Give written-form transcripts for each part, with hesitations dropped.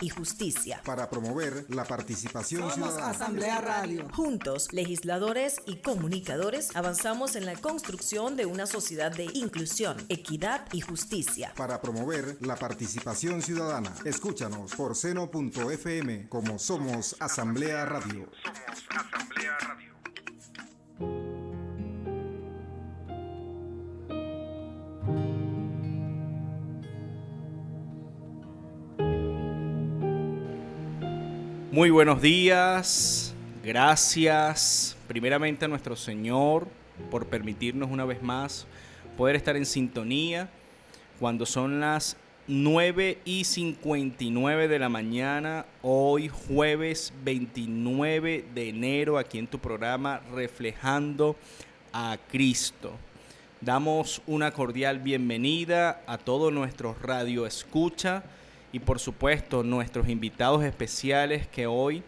y justicia. Para promover la participación ciudadana. Asamblea Radio. Juntos, legisladores y comunicadores, avanzamos en la construcción de una sociedad de inclusión, equidad y justicia. Para promover la participación ciudadana. Escúchanos por seno.fm como Somos Asamblea Radio. Somos Asamblea Radio. Muy buenos días, gracias primeramente a nuestro Señor por permitirnos una vez más poder estar en sintonía cuando son las 9:59 de la mañana, hoy jueves 29 de enero, aquí en tu programa Reflejando a Cristo. Damos una cordial bienvenida a todos nuestros radioescucha y por supuesto nuestros invitados especiales que hoy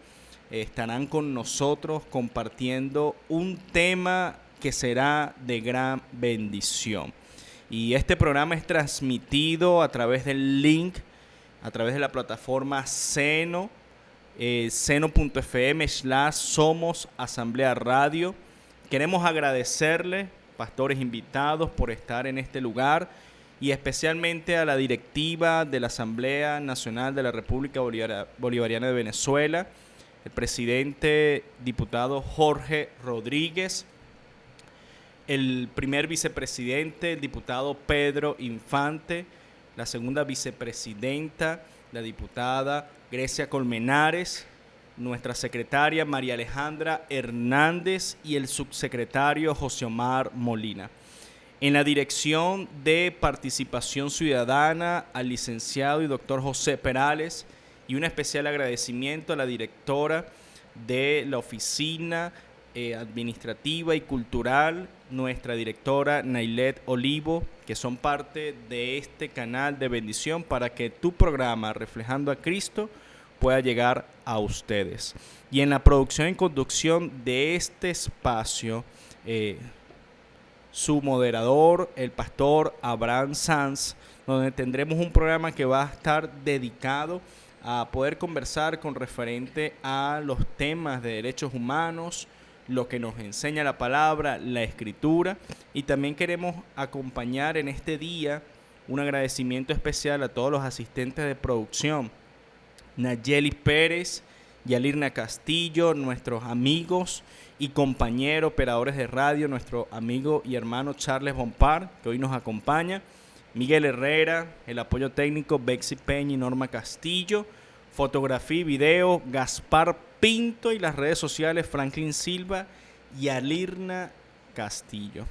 estarán con nosotros compartiendo un tema que será de gran bendición. Y este programa es transmitido a través del link, a través de la plataforma Seno, seno.fm/Somos Asamblea Radio. Queremos agradecerles, pastores invitados, por estar en este lugar y especialmente a la directiva de la Asamblea Nacional de la República Bolivariana de Venezuela, el presidente diputado Jorge Rodríguez, el primer vicepresidente, el diputado Pedro Infante, la segunda vicepresidenta, la diputada Grecia Colmenares, nuestra secretaria María Alejandra Hernández y el subsecretario José Omar Molina. En la dirección de Participación Ciudadana al licenciado y doctor José Perales, y un especial agradecimiento a la directora de la Oficina Administrativa y Cultural, nuestra directora Nailet Olivo, que son parte de este canal de bendición para que tu programa Reflejando a Cristo pueda llegar a ustedes. Y en la producción y conducción de este espacio, su moderador, el pastor Abraham Sanz, donde tendremos un programa que va a estar dedicado a poder conversar con referente a los temas de derechos humanos, lo que nos enseña la palabra, la escritura, y también queremos acompañar en este día un agradecimiento especial a todos los asistentes de producción, Nayeli Pérez, Yalirna Castillo, nuestros amigos y compañeros operadores de radio, nuestro amigo y hermano Charles Bompar, que hoy nos acompaña, Miguel Herrera, el apoyo técnico Bexy Peña y Norma Castillo, fotografía y video Gaspar Pinto, y las redes sociales Franklin Silva y Alirna Castillo.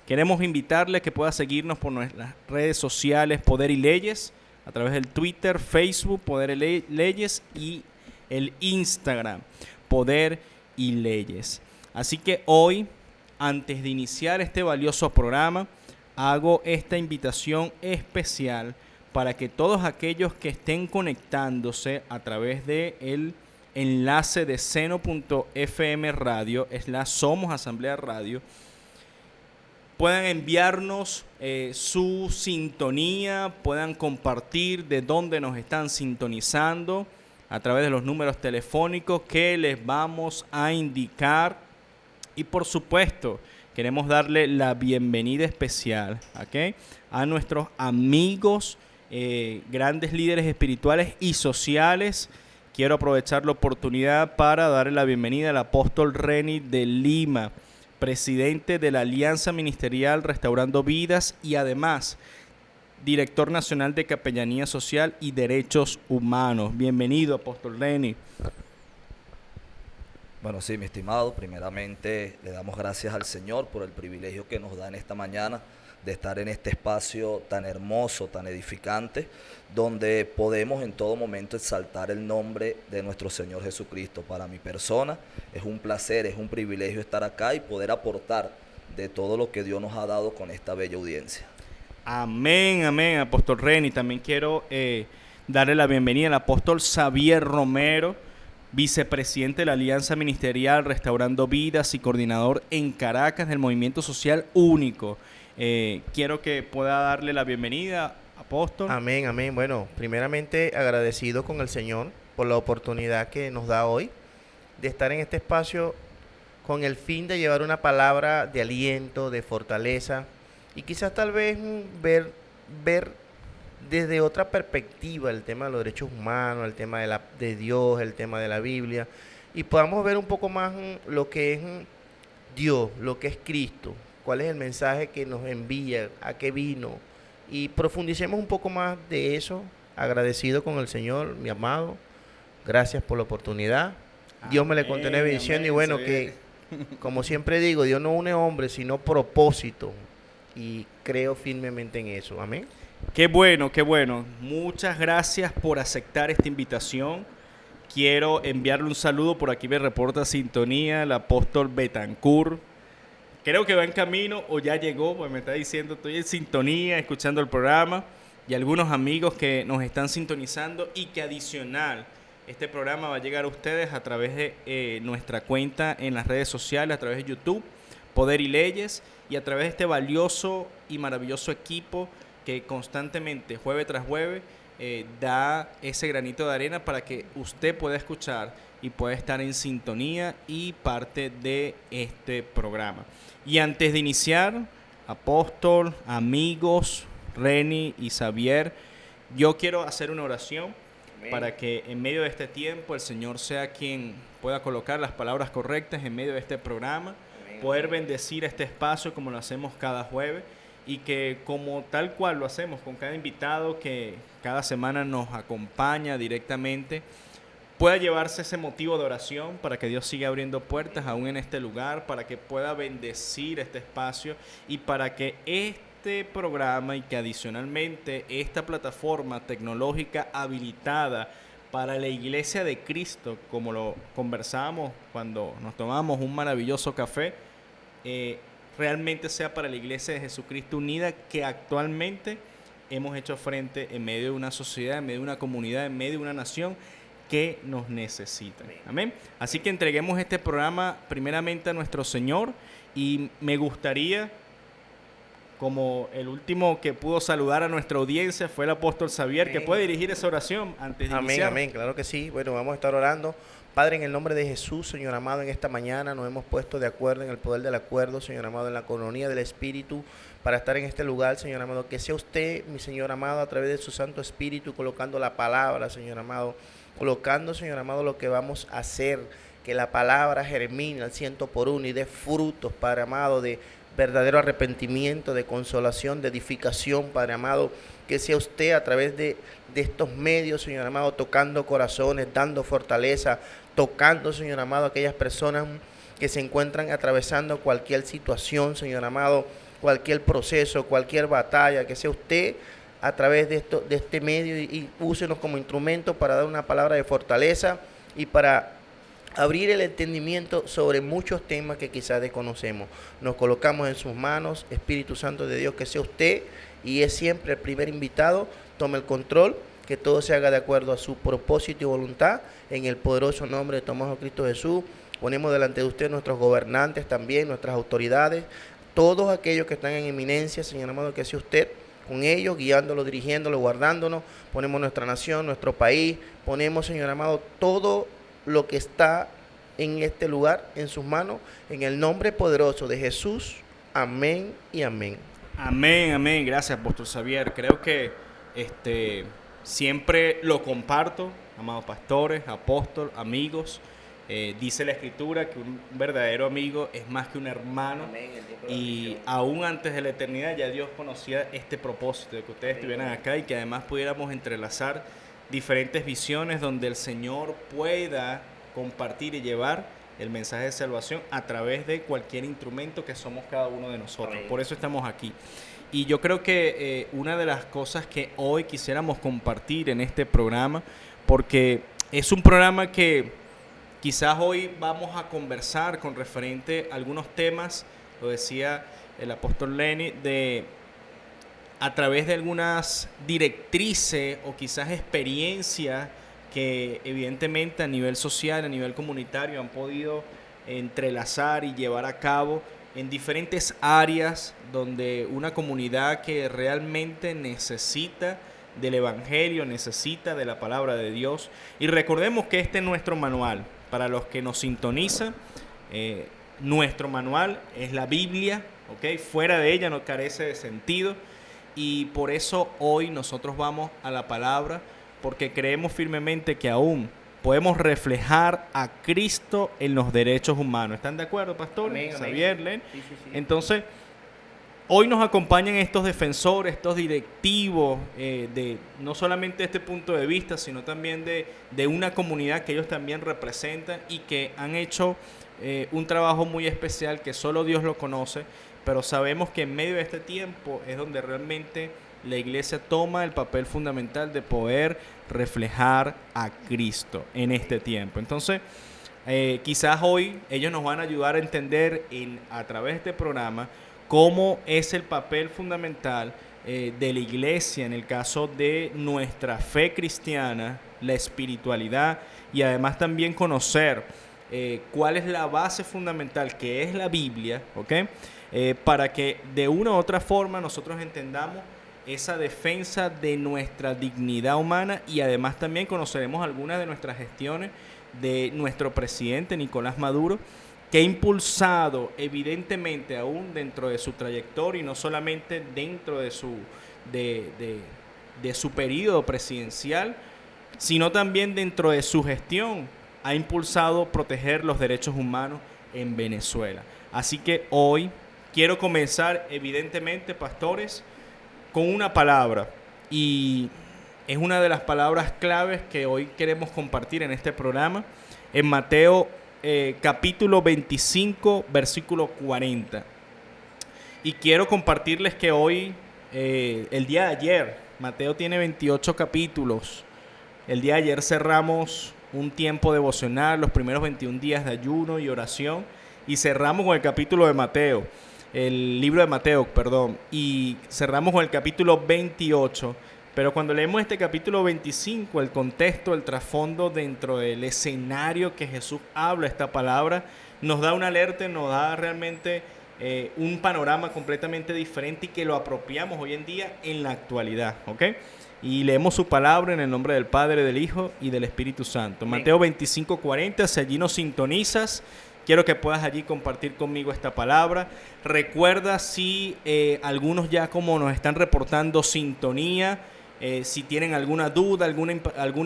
Queremos invitarle a que pueda seguirnos por nuestras redes sociales Poder y Leyes, a través del Twitter, Facebook, Poder y Leyes, y el Instagram, Poder y Leyes. Así que hoy, antes de iniciar este valioso programa, hago esta invitación especial para que todos aquellos que estén conectándose a través del enlace de seno.fm radio, Somos Asamblea Radio, puedan enviarnos su sintonía, puedan compartir de dónde nos están sintonizando a través de los números telefónicos que les vamos a indicar. Y por supuesto, queremos darle la bienvenida especial, ¿okay?, a nuestros amigos, grandes líderes espirituales y sociales. Quiero aprovechar la oportunidad para darle la bienvenida al apóstol Reni de Lima, presidente de la Alianza Ministerial Restaurando Vidas y además director nacional de Capellanía Social y Derechos Humanos. Bienvenido, apóstol Reni. Bueno, sí, mi estimado, primeramente le damos gracias al Señor por el privilegio que nos da en esta mañana de estar en este espacio tan hermoso, tan edificante, donde podemos en todo momento exaltar el nombre de nuestro Señor Jesucristo. Para mi persona es un placer, es un privilegio estar acá y poder aportar de todo lo que Dios nos ha dado con esta bella audiencia. Amén, amén, apóstol Reni. También quiero darle la bienvenida al apóstol Xavier Romero, vicepresidente de la Alianza Ministerial Restaurando Vidas y coordinador en Caracas del Movimiento Social Único. Quiero que pueda darle la bienvenida, apóstol. Amén, amén. Bueno, primeramente agradecido con el Señor por la oportunidad que nos da hoy de estar en este espacio con el fin de llevar una palabra de aliento, de fortaleza y quizás tal vez ver desde otra perspectiva el tema de los derechos humanos, el tema de Dios, el tema de la Biblia, y podamos ver un poco más lo que es Dios, lo que es Cristo, cuál es el mensaje que nos envía, a qué vino, y profundicemos un poco más de eso, agradecido con el Señor, mi amado, gracias por la oportunidad. Dios me le continúe bendiciendo y bueno, que como siempre digo, Dios no une hombres, sino propósito, y creo firmemente en eso, amén. Qué bueno, qué bueno. Muchas gracias por aceptar esta invitación. Quiero enviarle un saludo, por aquí me reporta sintonía el apóstol Betancourt. Creo que va en camino o ya llegó, pues me está diciendo, estoy en sintonía, escuchando el programa, y algunos amigos que nos están sintonizando y que adicional, este programa va a llegar a ustedes a través de nuestra cuenta en las redes sociales, a través de YouTube, Poder y Leyes, y a través de este valioso y maravilloso equipo que constantemente, jueves tras jueves, da ese granito de arena para que usted pueda escuchar y pueda estar en sintonía y parte de este programa. Y antes de iniciar, apóstol, amigos, Reni y Xavier, yo quiero hacer una oración para que en medio de este tiempo el Señor sea quien pueda colocar las palabras correctas en medio de este programa, poder bendecir este espacio como lo hacemos cada jueves, y que como tal cual lo hacemos con cada invitado que cada semana nos acompaña directamente, pueda llevarse ese motivo de oración para que Dios siga abriendo puertas aún en este lugar, para que pueda bendecir este espacio y para que este programa y que adicionalmente esta plataforma tecnológica habilitada para la Iglesia de Cristo, como lo conversamos cuando nos tomamos un maravilloso café, realmente sea para la Iglesia de Jesucristo Unida, que actualmente hemos hecho frente en medio de una sociedad, en medio de una comunidad, en medio de una nación que nos necesita. Amén. Así que entreguemos este programa primeramente a nuestro Señor, y me gustaría, como el último que pudo saludar a nuestra audiencia fue el apóstol Xavier, que puede dirigir esa oración antes de iniciar. Amén, claro que sí. Bueno, vamos a estar orando. Padre, en el nombre de Jesús, Señor amado, en esta mañana nos hemos puesto de acuerdo en el poder del acuerdo, Señor amado, en la comunión del Espíritu, para estar en este lugar, Señor amado. Que sea usted, mi Señor amado, a través de su Santo Espíritu, colocando la palabra, Señor amado, colocando, Señor amado, lo que vamos a hacer, que la palabra germine al 100 por 1 y dé frutos, Padre amado, de verdadero arrepentimiento, de consolación, de edificación, Padre amado. Que sea usted a través de estos medios, Señor amado, tocando corazones, dando fortaleza, tocando, Señor amado, a aquellas personas que se encuentran atravesando cualquier situación, Señor amado, cualquier proceso, cualquier batalla. Que sea usted a través de este medio y úsenos como instrumento para dar una palabra de fortaleza y para abrir el entendimiento sobre muchos temas que quizás desconocemos. Nos colocamos en sus manos, Espíritu Santo de Dios, que sea usted, y es siempre el primer invitado. Tome el control, que todo se haga de acuerdo a su propósito y voluntad, en el poderoso nombre de Tomás Cristo Jesús. Ponemos delante de usted nuestros gobernantes también, nuestras autoridades, todos aquellos que están en eminencia, Señor amado, que sea usted con ellos, guiándolo, dirigiéndolo, guardándonos. Ponemos nuestra nación, nuestro país, ponemos, Señor amado, todo lo que está en este lugar en sus manos, en el nombre poderoso de Jesús. Amén y amén. Amén, amén. Gracias, apóstol Xavier. Creo que siempre lo comparto, amados pastores, apóstol, amigos. Dice la Escritura que un verdadero amigo es más que un hermano. Amén, y aún antes de la eternidad ya Dios conocía este propósito de que ustedes estuvieran acá y que además pudiéramos entrelazar diferentes visiones donde el Señor pueda compartir y llevar el mensaje de salvación a través de cualquier instrumento que somos cada uno de nosotros. Amén. Por eso estamos aquí. Y yo creo que una de las cosas que hoy quisiéramos compartir en este programa, porque es un programa que quizás hoy vamos a conversar con referente a algunos temas, lo decía el apóstol Lenny, a través de algunas directrices o quizás experiencias que evidentemente a nivel social, a nivel comunitario han podido entrelazar y llevar a cabo en diferentes áreas donde una comunidad que realmente necesita del Evangelio, necesita de la palabra de Dios. Y recordemos que este es nuestro manual. Para los que nos sintonizan, nuestro manual es la Biblia, ¿ok? Fuera de ella no carece de sentido. Y por eso hoy nosotros vamos a la palabra, porque creemos firmemente que aún podemos reflejar a Cristo en los derechos humanos. ¿Están de acuerdo, pastor? Amén, amén. Xavier, Len. Sí, sí, sí. Entonces, hoy nos acompañan estos defensores, estos directivos, de no solamente este punto de vista, sino también de una comunidad que ellos también representan y que han hecho un trabajo muy especial que solo Dios lo conoce, pero sabemos que en medio de este tiempo es donde realmente la iglesia toma el papel fundamental de poder reflejar a Cristo en este tiempo. Entonces, quizás hoy ellos nos van a ayudar a entender a través de este programa cómo es el papel fundamental de la iglesia en el caso de nuestra fe cristiana, la espiritualidad y además también conocer cuál es la base fundamental que es la Biblia, ¿ok? Para que de una u otra forma nosotros entendamos esa defensa de nuestra dignidad humana y además también conoceremos algunas de nuestras gestiones de nuestro presidente Nicolás Maduro, que ha impulsado evidentemente aún dentro de su trayectoria y no solamente dentro de su periodo presidencial, sino también dentro de su gestión, ha impulsado proteger los derechos humanos en Venezuela. Así que hoy quiero comenzar evidentemente, pastores, con una palabra, y es una de las palabras claves que hoy queremos compartir en este programa, en Mateo capítulo 25, versículo 40. Y quiero compartirles que hoy, el día de ayer, Mateo tiene 28 capítulos. El día de ayer cerramos un tiempo devocional, los primeros 21 días de ayuno y oración, y cerramos con el capítulo de Mateo, el libro de Mateo, perdón, y cerramos con el capítulo 28. Pero cuando leemos este capítulo 25, el contexto, el trasfondo dentro del escenario que Jesús habla esta palabra, nos da una alerta, nos da realmente un panorama completamente diferente y que lo apropiamos hoy en día en la actualidad, ¿ok? Y leemos su palabra en el nombre del Padre, del Hijo y del Espíritu Santo. Amén. Mateo 25, 40, si allí nos sintonizas, quiero que puedas allí compartir conmigo esta palabra. Recuerda si algunos ya como nos están reportando sintonía, si tienen alguna duda, alguna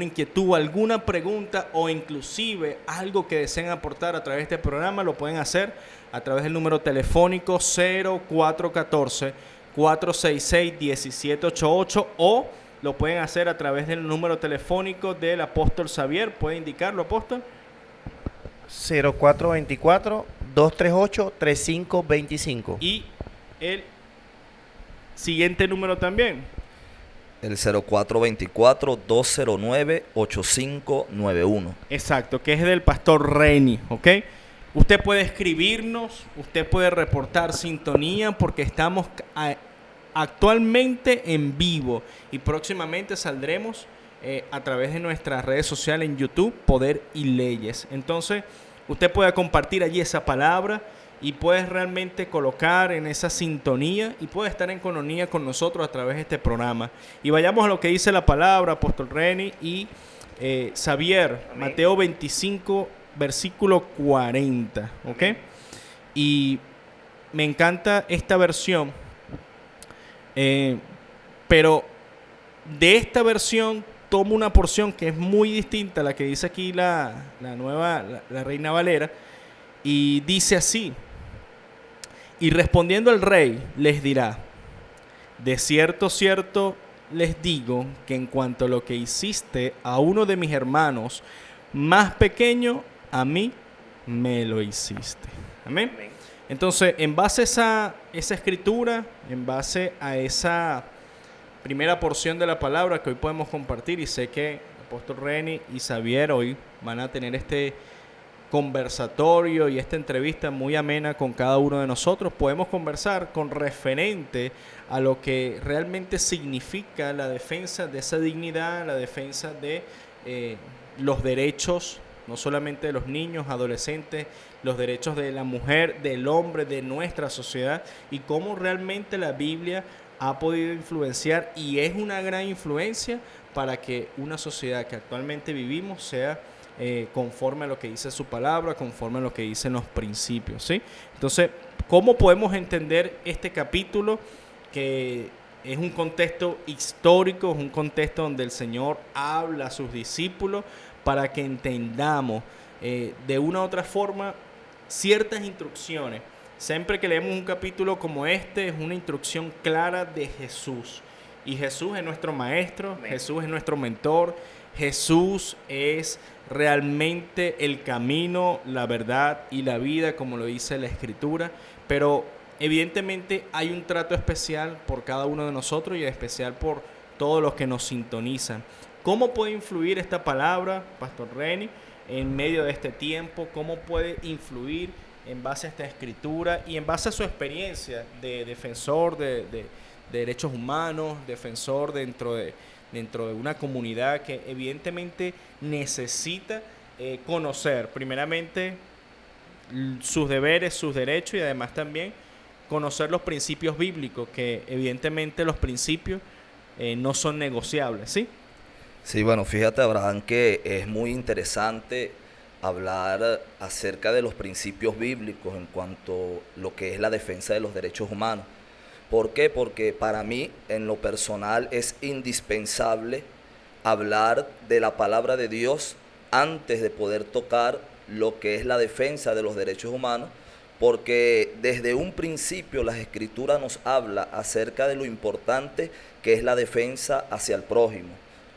inquietud, alguna pregunta o inclusive algo que deseen aportar a través de este programa, lo pueden hacer a través del número telefónico 0414-466-1788 o lo pueden hacer a través del número telefónico del apóstol Xavier. ¿Puede indicarlo, apóstol? 0424-238-3525. Y el siguiente número también. El 0424-209-8591. Exacto, que es del pastor Reni, ¿ok? Usted puede escribirnos, usted puede reportar sintonía porque estamos actualmente en vivo y próximamente saldremos a través de nuestras redes sociales en YouTube, Poder y Leyes. Entonces, usted puede compartir allí esa palabra y puede realmente colocar en esa sintonía y puede estar en comunión con nosotros a través de este programa. Y vayamos a lo que dice la palabra, apóstol Reni y Xavier, amén. Mateo 25, versículo 40, ¿ok? Y me encanta esta versión, pero de esta versión tomo una porción que es muy distinta a la que dice aquí la Reina Valera, y dice así: y respondiendo el rey les dirá, de cierto, cierto les digo que en cuanto a lo que hiciste a uno de mis hermanos más pequeño, a mí me lo hiciste. Amén. Amén. Entonces, en base a esa escritura, en base a esa primera porción de la palabra que hoy podemos compartir, y sé que el apóstol Reni y Xavier hoy van a tener este conversatorio y esta entrevista muy amena con cada uno de nosotros, podemos conversar con referente a lo que realmente significa la defensa de esa dignidad, la defensa de los derechos no solamente de los niños, adolescentes, los derechos de la mujer, del hombre, de nuestra sociedad, y cómo realmente la Biblia ha podido influenciar y es una gran influencia para que una sociedad que actualmente vivimos sea conforme a lo que dice su palabra, conforme a lo que dicen los principios, ¿sí? Entonces, ¿cómo podemos entender este capítulo que es un contexto histórico, es un contexto donde el Señor habla a sus discípulos para que entendamos de una u otra forma ciertas instrucciones? Siempre que leemos un capítulo como este, es una instrucción clara de Jesús. Y Jesús es nuestro maestro, Jesús es nuestro mentor, Jesús es realmente el camino, la verdad y la vida, como lo dice la Escritura. Pero evidentemente hay un trato especial por cada uno de nosotros y en especial por todos los que nos sintonizan. ¿Cómo puede influir esta palabra, Pastor Reni, en medio de este tiempo? ¿Cómo puede influir en base a esta escritura y en base a su experiencia de defensor de derechos humanos, defensor dentro de una comunidad que evidentemente necesita conocer primeramente sus deberes, sus derechos, y además también conocer los principios bíblicos, que evidentemente los principios no son negociables, ¿sí? Sí, bueno, fíjate, Abraham, que es muy interesante hablar acerca de los principios bíblicos en cuanto a lo que es la defensa de los derechos humanos. ¿Por qué? Porque para mí, en lo personal, es indispensable hablar de la palabra de Dios antes de poder tocar lo que es la defensa de los derechos humanos, porque desde un principio las Escrituras nos habla acerca de lo importante que es la defensa hacia el prójimo,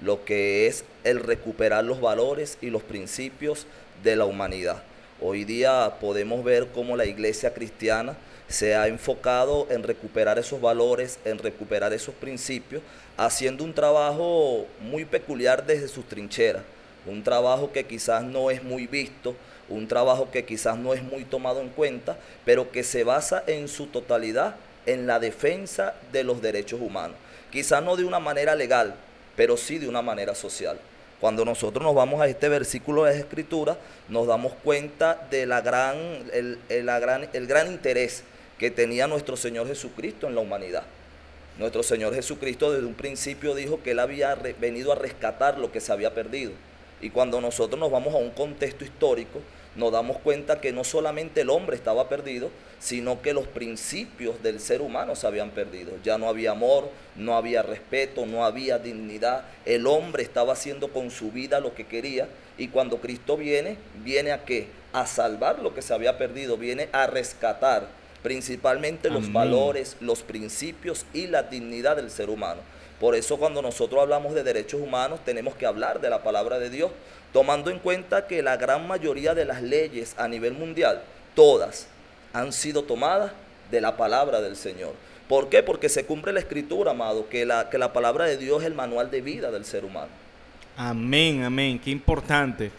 lo que es el recuperar los valores y los principios de la humanidad. Hoy día podemos ver cómo la iglesia cristiana se ha enfocado en recuperar esos valores, en recuperar esos principios, haciendo un trabajo muy peculiar desde sus trincheras, un trabajo que quizás no es muy visto, un trabajo que quizás no es muy tomado en cuenta, pero que se basa en su totalidad en la defensa de los derechos humanos. Quizás no de una manera legal, pero sí de una manera social. Cuando nosotros nos vamos a este versículo de la Escritura, nos damos cuenta de el gran interés que tenía nuestro Señor Jesucristo en la humanidad. Nuestro Señor Jesucristo desde un principio dijo que Él había venido a rescatar lo que se había perdido. Y cuando nosotros nos vamos a un contexto histórico, nos damos cuenta que no solamente el hombre estaba perdido, sino que los principios del ser humano se habían perdido. Ya no había amor, no había respeto, no había dignidad. El hombre estaba haciendo con su vida lo que quería, y cuando Cristo viene ¿a qué? A salvar lo que se había perdido, viene a rescatar principalmente los valores, los principios y la dignidad del ser humano. Por eso cuando nosotros hablamos de derechos humanos tenemos que hablar de la palabra de Dios, tomando en cuenta que la gran mayoría de las leyes a nivel mundial, todas han sido tomadas de la palabra del Señor. ¿Por qué? Porque se cumple la Escritura, amado, que la palabra de Dios es el manual de vida del ser humano. Amén, amén, qué importante.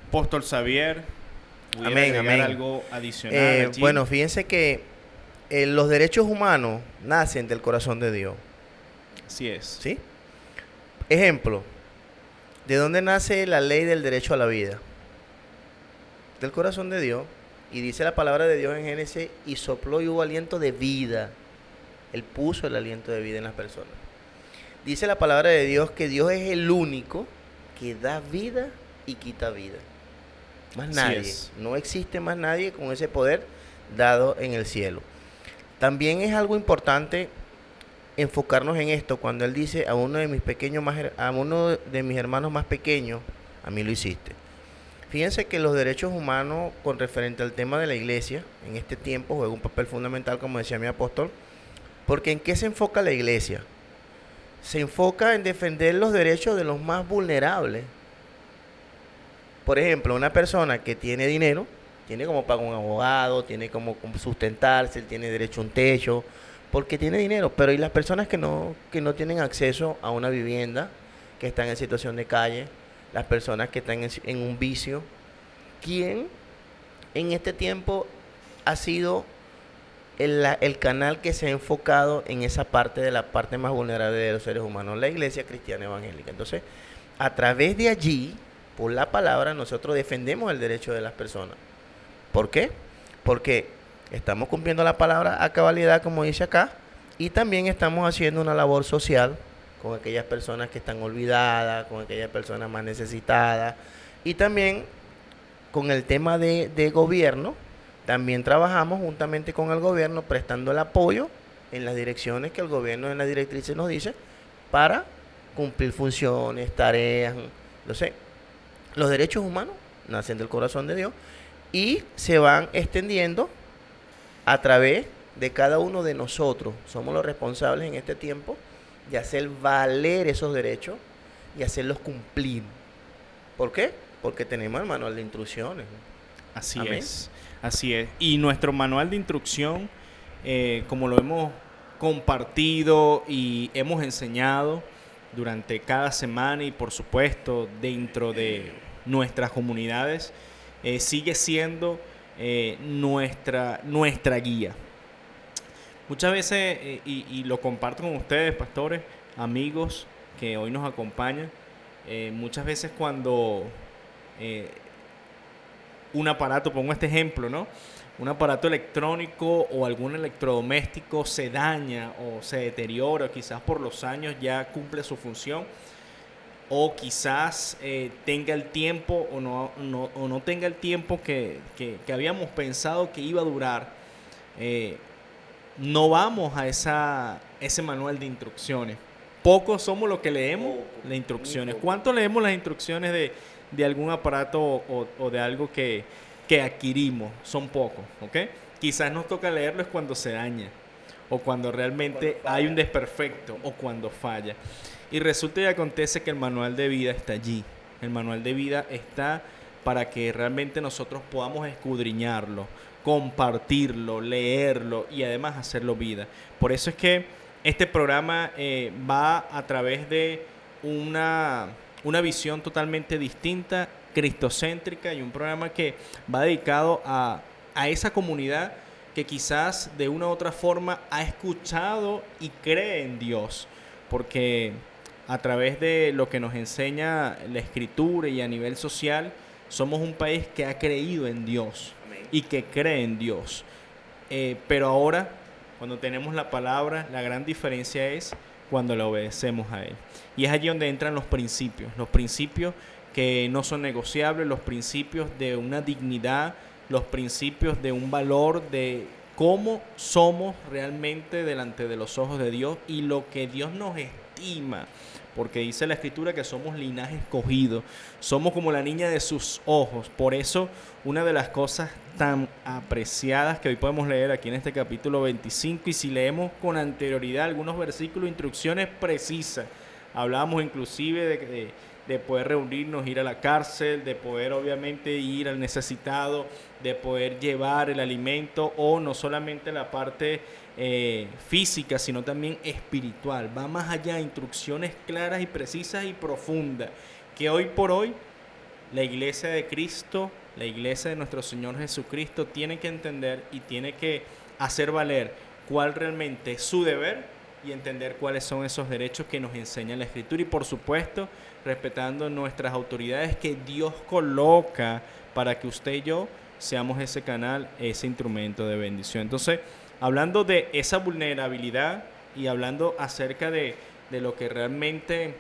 Apóstol Xavier, amén, amén. Algo adicional allí. Bueno, fíjense que los derechos humanos nacen del corazón de Dios. Así es. ¿Sí? Ejemplo, ¿de dónde nace la ley del derecho a la vida? Del corazón de Dios. Y dice la palabra de Dios en Génesis, y sopló y hubo aliento de vida. Él puso el aliento de vida en las personas. Dice la palabra de Dios que Dios es el único que da vida y quita vida. Más nadie. No existe más nadie con ese poder dado en el cielo. También es algo importante enfocarnos en esto cuando él dice a uno de mis hermanos más pequeños, a mí lo hiciste. Fíjense que los derechos humanos con referente al tema de la iglesia en este tiempo juega un papel fundamental, como decía mi apóstol, porque ¿en qué se enfoca la iglesia? Se enfoca en defender los derechos de los más vulnerables. Por ejemplo, una persona que tiene dinero, tiene como pagar un abogado, tiene como sustentarse, tiene derecho a un techo, porque tiene dinero. Pero ¿y las personas que no tienen acceso a una vivienda, que están en situación de calle, las personas que están en un vicio? ¿Quién en este tiempo ha sido el canal que se ha enfocado en esa parte de la parte más vulnerable de los seres humanos? La iglesia cristiana evangélica. Entonces, a través de allí por la palabra, nosotros defendemos el derecho de las personas. ¿Por qué? Porque estamos cumpliendo la palabra a cabalidad, como dice acá, y también estamos haciendo una labor social con aquellas personas que están olvidadas, con aquellas personas más necesitadas, y también con el tema de gobierno, también trabajamos juntamente con el gobierno prestando el apoyo en las direcciones que el gobierno en las directrices nos dice para cumplir funciones, tareas. Entonces, los derechos humanos nacen del corazón de Dios y se van extendiendo a través de cada uno de nosotros. Somos los responsables en este tiempo de hacer valer esos derechos y hacerlos cumplir. ¿Por qué? Porque tenemos el manual de instrucciones. Así Amén. es, así es. Y nuestro manual de instrucción, como lo hemos compartido y hemos enseñado durante cada semana y por supuesto dentro de nuestras comunidades, sigue siendo nuestra guía. Muchas veces, y lo comparto con ustedes, pastores, amigos que hoy nos acompañan, muchas veces cuando un aparato, pongo este ejemplo, ¿no? Un aparato electrónico o algún electrodoméstico se daña o se deteriora, quizás por los años ya cumple su función, o quizás tenga el tiempo o no tenga el tiempo que habíamos pensado que iba a durar. No vamos a ese manual de instrucciones. Pocos somos los que leemos las instrucciones. ¿Cuánto leemos las instrucciones de algún aparato o de algo que adquirimos? Son pocos, ¿ok? Quizás nos toca leerlo es cuando se daña, o cuando realmente hay un desperfecto, o cuando falla. Y resulta y acontece que el manual de vida está allí. El manual de vida está para que realmente nosotros podamos escudriñarlo, compartirlo, leerlo y además hacerlo vida. Por eso es que este programa va a través de una visión totalmente distinta, cristocéntrica, y un programa que va dedicado a esa comunidad que quizás de una u otra forma ha escuchado y cree en Dios, porque a través de lo que nos enseña la Escritura y a nivel social, somos un país que ha creído en Dios y que cree en Dios. Pero ahora, cuando tenemos la palabra, la gran diferencia es cuando la obedecemos a Él. Y es allí donde entran los principios que no son negociables, los principios de una dignidad, los principios de un valor, de cómo somos realmente delante de los ojos de Dios y lo que Dios nos estima. Porque dice la Escritura que somos linaje escogido, somos como la niña de sus ojos. Por eso, una de las cosas tan apreciadas que hoy podemos leer aquí en este capítulo 25, y si leemos con anterioridad algunos versículos, instrucciones precisas, hablábamos inclusive de poder reunirnos, ir a la cárcel, de poder obviamente ir al necesitado, de poder llevar el alimento, o no solamente la parte física, sino también espiritual. Va más allá, instrucciones claras y precisas y profundas, que hoy por hoy la iglesia de Cristo, la iglesia de nuestro Señor Jesucristo, tiene que entender y tiene que hacer valer cuál realmente es su deber y entender cuáles son esos derechos que nos enseña la Escritura, y por supuesto respetando nuestras autoridades que Dios coloca para que usted y yo seamos ese canal, ese instrumento de bendición. Entonces, hablando de esa vulnerabilidad y hablando acerca de lo que realmente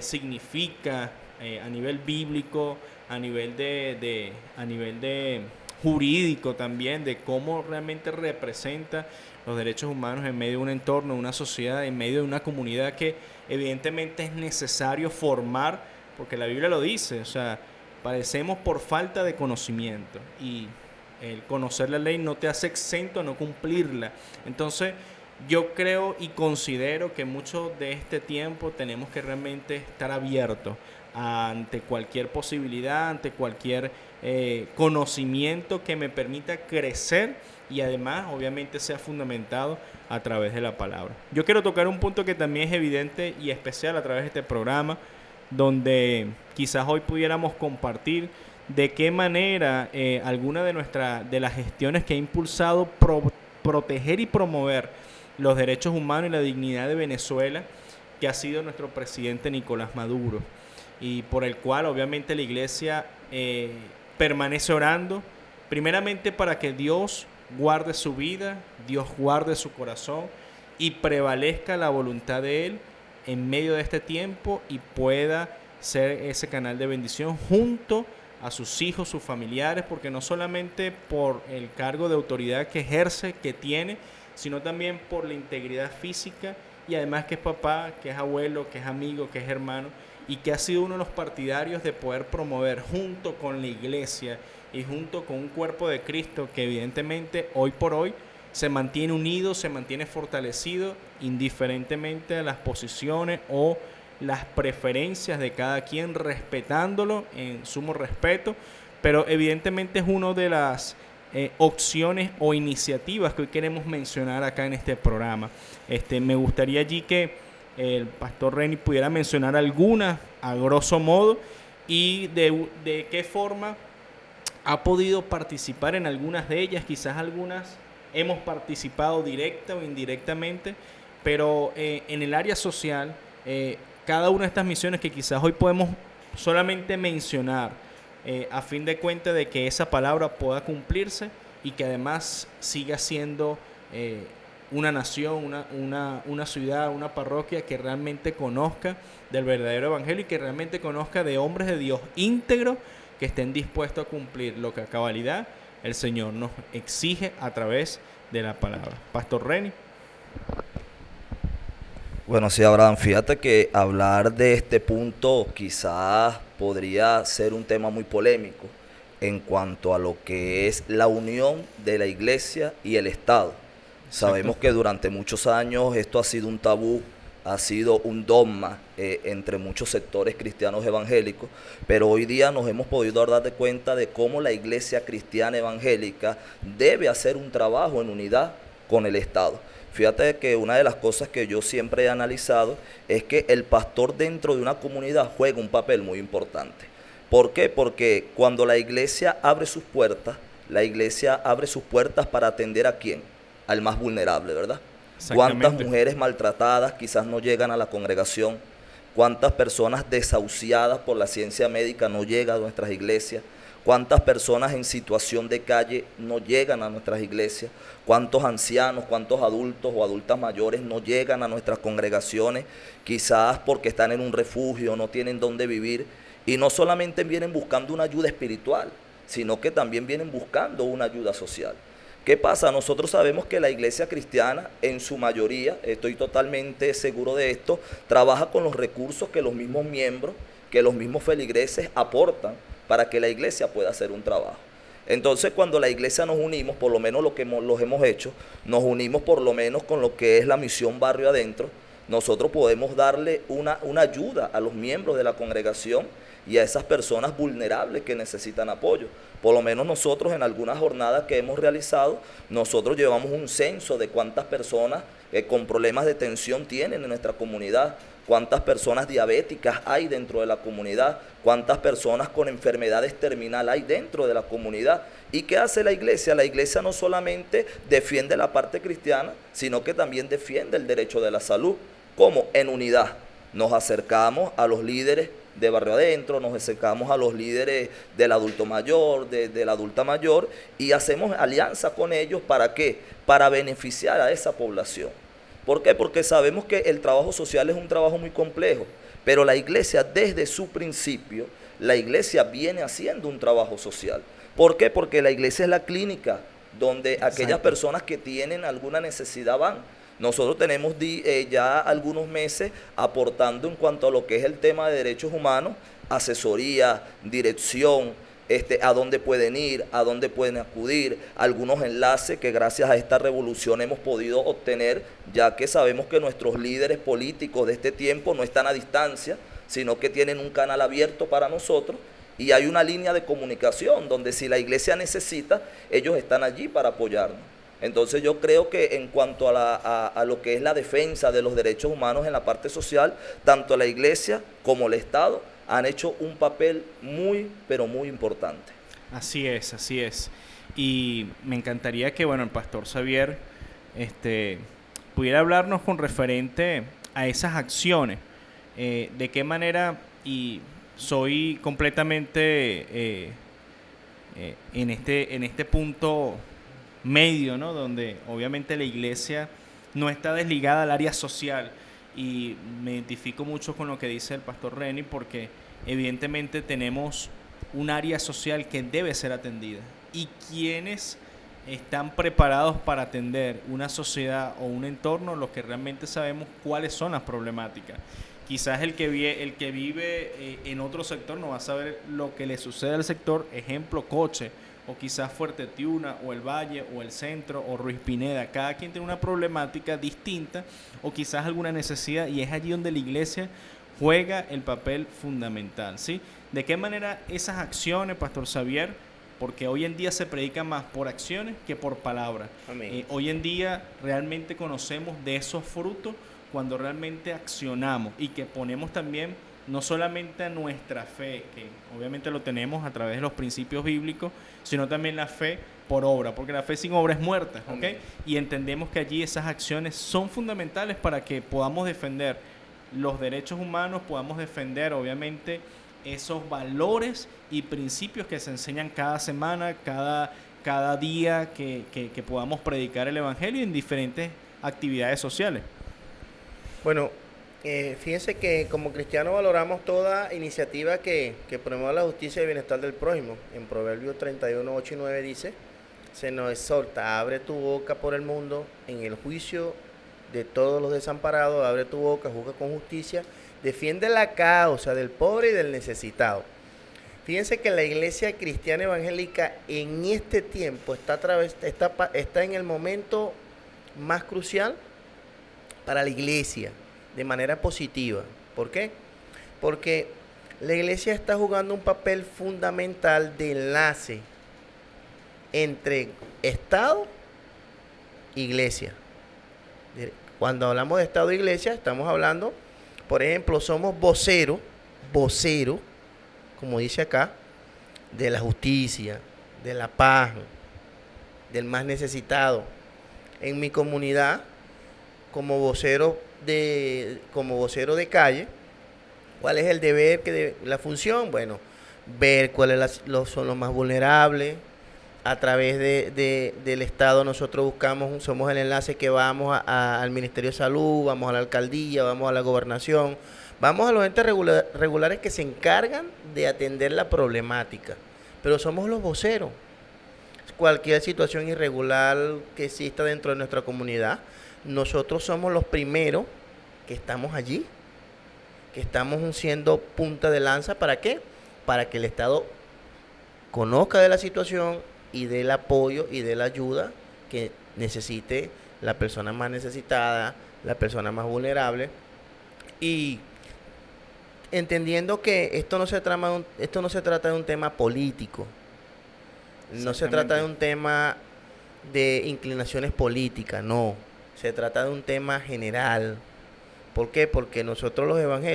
significa a nivel bíblico, a nivel de jurídico también, de cómo realmente representa los derechos humanos en medio de un entorno, de una sociedad, en medio de una comunidad que evidentemente es necesario formar, porque la Biblia lo dice, o sea, padecemos por falta de conocimiento, y el conocer la ley no te hace exento a no cumplirla. Entonces, yo creo y considero que mucho de este tiempo tenemos que realmente estar abiertos ante cualquier posibilidad, ante cualquier conocimiento que me permita crecer, y además obviamente sea fundamentado a través de la palabra. Yo quiero tocar un punto que también es evidente y especial a través de este programa, donde quizás hoy pudiéramos compartir de qué manera alguna de las gestiones que ha impulsado proteger y promover los derechos humanos y la dignidad de Venezuela, que ha sido nuestro presidente Nicolás Maduro. y por el cual obviamente la iglesia permanece orando, primeramente para que Dios guarde su vida, Dios guarde su corazón y prevalezca la voluntad de Él en medio de este tiempo y pueda ser ese canal de bendición junto a sus hijos, sus familiares, porque no solamente por el cargo de autoridad que ejerce, que tiene, sino también por la integridad física y además que es papá, que es abuelo, que es amigo, que es hermano y que ha sido uno de los partidarios de poder promover junto con la iglesia y junto con un cuerpo de Cristo que evidentemente hoy por hoy se mantiene unido, se mantiene fortalecido indiferentemente a las posiciones o las preferencias de cada quien, respetándolo en sumo respeto, pero evidentemente es una de las opciones o iniciativas que hoy queremos mencionar acá en este programa. Me gustaría allí que el pastor Reni pudiera mencionar algunas a grosso modo y de qué forma ha podido participar en algunas de ellas, quizás algunas hemos participado directa o indirectamente, pero en el área social, cada una de estas misiones que quizás hoy podemos solamente mencionar, a fin de cuentas de que esa palabra pueda cumplirse y que además siga siendo una nación, una ciudad, una parroquia que realmente conozca del verdadero evangelio y que realmente conozca de hombres de Dios íntegros que estén dispuestos a cumplir lo que a cabalidad el Señor nos exige a través de la palabra. Pastor Reni. Bueno, sí, Abraham, fíjate que hablar de este punto quizás podría ser un tema muy polémico en cuanto a lo que es la unión de la iglesia y el Estado. Sabemos que durante muchos años esto ha sido un tabú, ha sido un dogma entre muchos sectores cristianos evangélicos, pero hoy día nos hemos podido dar de cuenta de cómo la iglesia cristiana evangélica debe hacer un trabajo en unidad con el Estado. Fíjate que una de las cosas que yo siempre he analizado es que el pastor dentro de una comunidad juega un papel muy importante. ¿Por qué? Porque cuando la iglesia abre sus puertas para atender ¿a quién? Al más vulnerable, ¿verdad? ¿Cuántas mujeres maltratadas quizás no llegan a la congregación? ¿Cuántas personas desahuciadas por la ciencia médica no llegan a nuestras iglesias? ¿Cuántas personas en situación de calle no llegan a nuestras iglesias? ¿Cuántos ancianos, cuántos adultos o adultas mayores no llegan a nuestras congregaciones? Quizás porque están en un refugio, no tienen dónde vivir. Y no solamente vienen buscando una ayuda espiritual, sino que también vienen buscando una ayuda social. ¿Qué pasa? Nosotros sabemos que la iglesia cristiana, en su mayoría, estoy totalmente seguro de esto, trabaja con los recursos que los mismos miembros, que los mismos feligreses aportan para que la iglesia pueda hacer un trabajo. Entonces, cuando la iglesia nos unimos, por lo menos los hemos hecho, nos unimos por lo menos con lo que es la misión Barrio Adentro, nosotros podemos darle una ayuda a los miembros de la congregación y a esas personas vulnerables que necesitan apoyo. Por lo menos nosotros en algunas jornadas que hemos realizado, nosotros llevamos un censo de cuántas personas con problemas de tensión tienen en nuestra comunidad, cuántas personas diabéticas hay dentro de la comunidad, cuántas personas con enfermedades terminales hay dentro de la comunidad. ¿Y qué hace la iglesia? La iglesia no solamente defiende la parte cristiana, sino que también defiende el derecho de la salud. ¿Cómo? En unidad. Nos acercamos a los líderes de Barrio Adentro, nos acercamos a los líderes del adulto mayor, de la adulta mayor, y hacemos alianza con ellos. ¿Para qué? Para beneficiar a esa población. ¿Por qué? Porque sabemos que el trabajo social es un trabajo muy complejo, pero la iglesia desde su principio, la iglesia viene haciendo un trabajo social. ¿Por qué? Porque la iglesia es la clínica donde aquellas personas que tienen alguna necesidad van. Nosotros tenemos ya algunos meses aportando en cuanto a lo que es el tema de derechos humanos, asesoría, dirección, a dónde pueden ir, a dónde pueden acudir, algunos enlaces que gracias a esta revolución hemos podido obtener, ya que sabemos que nuestros líderes políticos de este tiempo no están a distancia, sino que tienen un canal abierto para nosotros y hay una línea de comunicación donde si la iglesia necesita, ellos están allí para apoyarnos. Entonces yo creo que en cuanto a lo que es la defensa de los derechos humanos en la parte social, tanto la iglesia como el Estado han hecho un papel muy, pero muy importante. Así es, así es. Y me encantaría que, el pastor Xavier pudiera hablarnos con referente a esas acciones, de qué manera, y soy completamente en este punto medio, ¿no? Donde obviamente la iglesia no está desligada al área social, y me identifico mucho con lo que dice el pastor Reni, porque evidentemente tenemos un área social que debe ser atendida, y quienes están preparados para atender una sociedad o un entorno, los que realmente sabemos cuáles son las problemáticas. Quizás el que vive en otro sector no va a saber lo que le sucede al sector, ejemplo, Coche, o quizás Fuerte Tiuna, o el Valle, o el Centro, o Ruiz Pineda. Cada quien tiene una problemática distinta, o quizás alguna necesidad, y es allí donde la iglesia juega el papel fundamental, ¿sí? ¿De qué manera esas acciones, Pastor Xavier? Porque hoy en día se predica más por acciones que por palabras. Hoy en día realmente conocemos de esos frutos cuando realmente accionamos, y que ponemos también no solamente a nuestra fe, que obviamente lo tenemos a través de los principios bíblicos, sino también la fe por obra, porque la fe sin obra es muerta, ¿ok? Y entendemos que allí esas acciones son fundamentales para que podamos defender los derechos humanos, podamos defender obviamente esos valores y principios que se enseñan cada semana, cada día que podamos predicar el Evangelio en diferentes actividades sociales. Bueno, fíjense que como cristianos valoramos toda iniciativa que promueva la justicia y el bienestar del prójimo. En Proverbios 31, 8 y 9 dice: se nos exhorta, abre tu boca por el mundo, en el juicio de todos los desamparados, abre tu boca, juzga con justicia, defiende la causa del pobre y del necesitado. Fíjense que la iglesia cristiana evangélica en este tiempo está en el momento más crucial para la iglesia, de manera positiva. ¿Por qué? Porque la iglesia está jugando un papel fundamental de enlace entre Estado e iglesia. Cuando hablamos de Estado e iglesia, estamos hablando, por ejemplo, somos vocero, como dice acá, de la justicia, de la paz, del más necesitado. En mi comunidad, como vocero de calle, ¿cuál es el deber, la función? Bueno, ver cuáles son los más vulnerables. A través del Estado nosotros somos el enlace que vamos al Ministerio de Salud, vamos a la alcaldía, vamos a la gobernación, vamos a los entes regulares que se encargan de atender la problemática, pero somos los voceros. Cualquier situación irregular que exista dentro de nuestra comunidad, nosotros somos los primeros que estamos allí, que estamos siendo punta de lanza. ¿Para qué? Para que el Estado conozca de la situación y del apoyo y de la ayuda que necesite la persona más necesitada, la persona más vulnerable, y entendiendo que esto no se trata de un tema político, no se trata de un tema de inclinaciones políticas, no, se trata de un tema general. ¿Por qué? Porque nosotros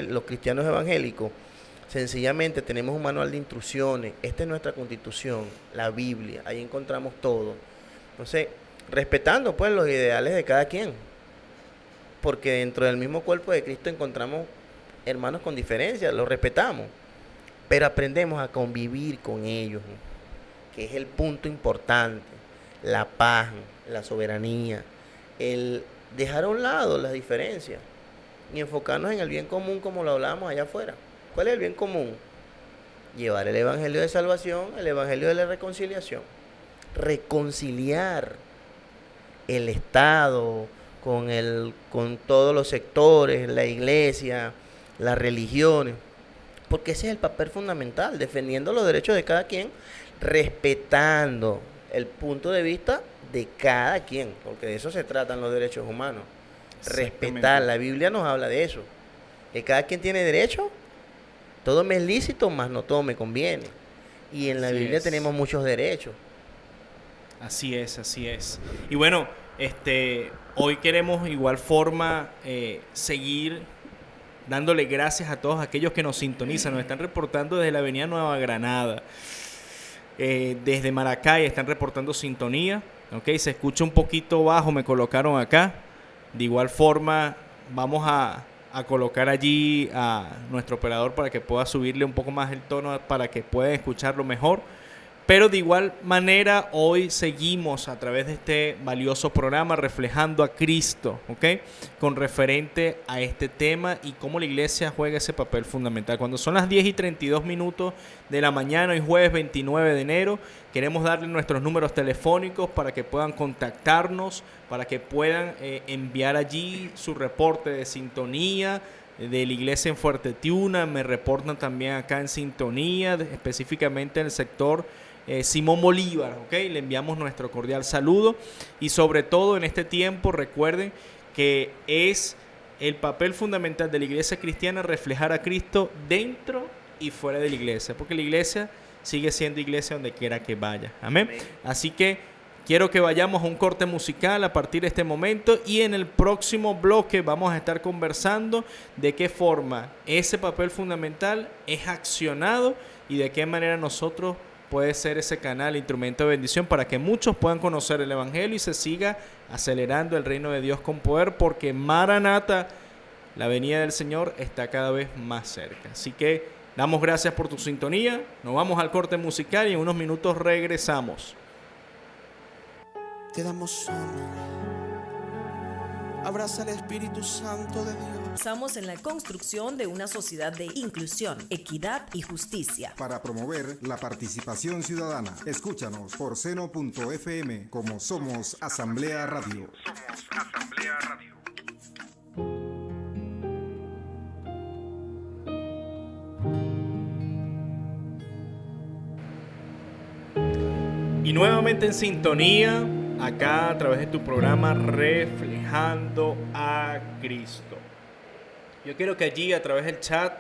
los cristianos evangélicos sencillamente tenemos un manual de instrucciones. Esta es nuestra Constitución, la Biblia, ahí encontramos todo. Entonces, respetando pues los ideales de cada quien, porque dentro del mismo cuerpo de Cristo encontramos hermanos con diferencias, los respetamos, pero aprendemos a convivir con ellos, que es el punto importante. La paz, la soberanía, el dejar a un lado las diferencias y enfocarnos en el bien común, como lo hablábamos allá afuera. ¿Cuál es el bien común? Llevar el evangelio de salvación, el evangelio de la reconciliación. Reconciliar el Estado con todos los sectores, la iglesia, las religiones. Porque ese es el papel fundamental, defendiendo los derechos de cada quien, respetando el punto de vista de cada quien, porque de eso se tratan los derechos humanos. Respetar, la Biblia nos habla de eso, que cada quien tiene derecho. Todo me es lícito, mas no todo me conviene. Y en la Biblia tenemos muchos derechos. Así es. Y bueno, hoy queremos igual forma seguir dándole gracias a todos aquellos que nos sintonizan. Nos están reportando desde la avenida Nueva Granada. Desde Maracay están reportando sintonía. Okay, se escucha un poquito bajo, me colocaron acá. De igual forma, vamos a a colocar allí a nuestro operador para que pueda subirle un poco más el tono para que puedan escucharlo mejor. Pero de igual manera, hoy seguimos a través de este valioso programa reflejando a Cristo, ¿ok? Con referente a este tema y cómo la iglesia juega ese papel fundamental. Cuando son las 10:32 de la mañana, hoy jueves 29 de enero, queremos darle nuestros números telefónicos para que puedan contactarnos, para que puedan enviar allí su reporte de sintonía de la iglesia en Fuerte Tiuna. Me reportan también acá en sintonía, específicamente en el sector Simón Bolívar, ¿ok? Le enviamos nuestro cordial saludo y sobre todo en este tiempo recuerden que es el papel fundamental de la iglesia cristiana reflejar a Cristo dentro y fuera de la iglesia, porque la iglesia sigue siendo iglesia donde quiera que vaya, amén. Así que quiero que vayamos a un corte musical a partir de este momento y en el próximo bloque vamos a estar conversando de qué forma ese papel fundamental es accionado y de qué manera nosotros puede ser ese canal, instrumento de bendición para que muchos puedan conocer el Evangelio y se siga acelerando el reino de Dios con poder, porque Maranata, la venida del Señor, está cada vez más cerca. Así que damos gracias por tu sintonía, nos vamos al corte musical y en unos minutos regresamos. Te damos honor. Abraza el Espíritu Santo de Dios. Avanzamos en la construcción de una sociedad de inclusión, equidad y justicia. Para promover la participación ciudadana, escúchanos por seno.fm como Somos Asamblea Radio. Somos Asamblea Radio. Y nuevamente en sintonía, acá a través de tu programa Reflejando a Cristo. Yo quiero que allí a través del chat,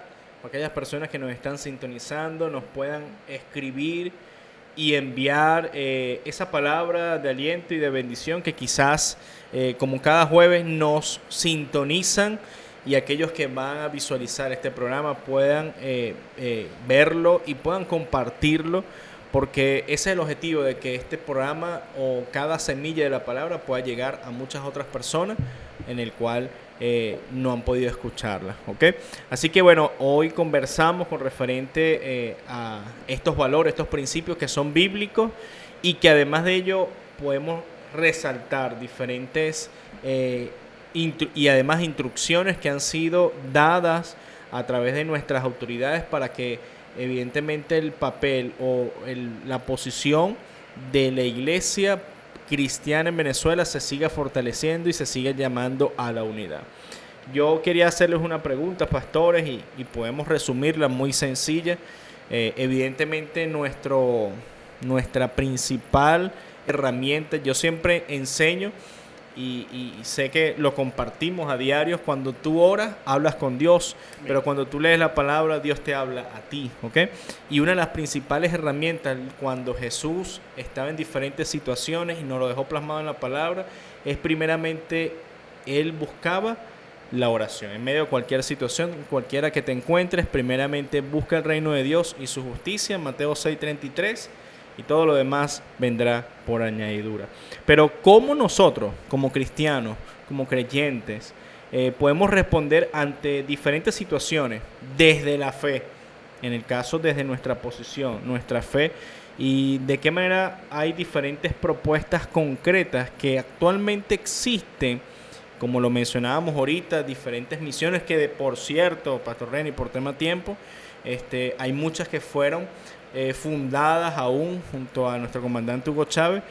aquellas personas que nos están sintonizando, nos puedan escribir y enviar esa palabra de aliento y de bendición que quizás, como cada jueves, nos sintonizan y aquellos que van a visualizar este programa puedan verlo y puedan compartirlo, porque ese es el objetivo de que este programa o cada semilla de la palabra pueda llegar a muchas otras personas en el cual no han podido escucharla, ¿ok? Así que bueno, hoy conversamos con referente a estos valores, estos principios que son bíblicos y que además de ello podemos resaltar diferentes y además instrucciones que han sido dadas a través de nuestras autoridades para que evidentemente el papel o la posición de la iglesia cristiana en Venezuela se siga fortaleciendo y se siga llamando a la unidad. Yo quería hacerles una pregunta, pastores, y podemos resumirla muy sencilla. Evidentemente nuestra principal herramienta, yo siempre enseño y sé que lo compartimos a diario. Cuando tú oras, hablas con Dios, pero cuando tú lees la palabra, Dios te habla a ti, ¿ok? Y una de las principales herramientas cuando Jesús estaba en diferentes situaciones y nos lo dejó plasmado en la palabra, es primeramente, Él buscaba la oración. En medio de cualquier situación, cualquiera que te encuentres, primeramente busca el reino de Dios y su justicia, Mateo 6:33, y todo lo demás vendrá por añadidura. Pero ¿cómo nosotros, como cristianos, como creyentes, podemos responder ante diferentes situaciones desde la fe? En el caso, desde nuestra posición, nuestra fe, y de qué manera hay diferentes propuestas concretas que actualmente existen, como lo mencionábamos ahorita, diferentes misiones que, por cierto, Pastor Reni, por tema tiempo, hay muchas que fueron fundadas aún junto a nuestro comandante Hugo Chávez,